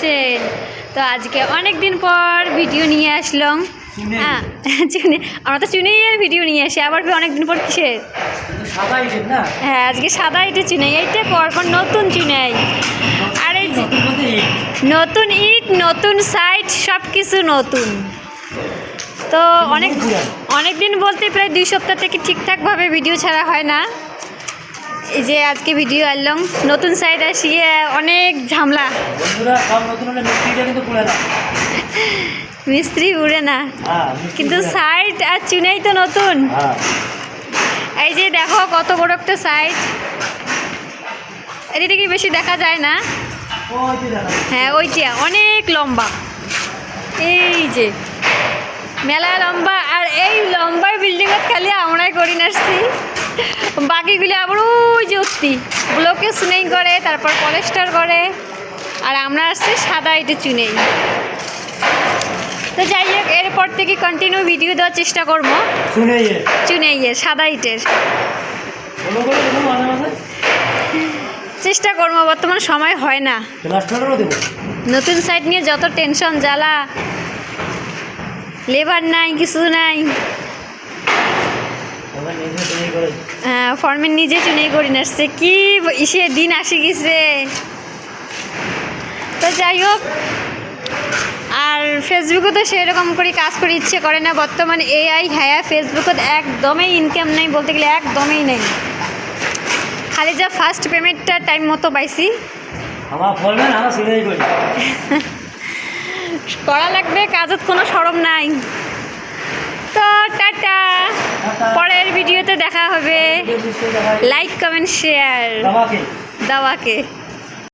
আছেন? তো আজকে অনেক দিন পর ভিডিও নিয়ে আসলাম। হ্যাঁ চুনি, আমরা তো চুনির ভিডিও নিয়ে আসি, আবার অনেক দিন পর কিসের? হ্যাঁ আজকে সাদা ইটে চুনাই, এইটা পরপর নতুন চুনাই। আর এই নতুন ইট, নতুন সাইট, সব কিছু নতুন। তো অনেক দিন বলতে প্রায় 2 সপ্তাহ থেকে ঠিকঠাকভাবে ভিডিও ছাড়া হয় না। এই যে আজকে ভিডিও আনলাম, নতুন সাইড আসিয়ে অনেক ঝামেলা। মিস্ত্রি উড়ে না, কিন্তু সাইড আর চুনাই তো নতুন। এই যে দেখো কত বড় একটা সাইড, এটা কি বেশি দেখা যায় না? হ্যাঁ ওইটা অনেক লম্বা, এই যে মেলা লম্বা। আর এই লম্বা বিল্ডিংয়ের খালি আমরাই করি নাসছি, বাকিগুলি আবার ওই যে অতি ব্লকে চুনেই করে, তারপর পলেস্টার করে, আর আমরা আসছি সাদা ইটে চুনেই। তো যাই হোক, এরপর থেকে কন্টিনিউ ভিডিও দেওয়ার চেষ্টা করবো চুনেইয়ের সাদা ইটের। চেষ্টা করবো, বর্তমান সময় হয় না। নতুন সাইট নিয়ে যত টেনশন জ্বালা, লেবার নাই, কিছু নাই। হ্যাঁ ফর্মের নিজে চুনেই করি নাসছে, কি ইসে দিন আসি গেছে। তো যাই হোক, আর ফেসবুকে তো সেরকম করে কাজ করে ইচ্ছে করে না বর্তমানে। এআই হ্যাঁ, ফেসবুকত একদমই ইনকাম নাই বলতে গেলে, একদমই নেই। খালি যা ফার্স্ট পেমেন্টটা টাইম মতো পাইছি, করা লাগবে, কাজত কোনো শরম নাই। তো টাটা, পরের ভিডিওতে দেখা হবে। Like comment share দাওয়াকে।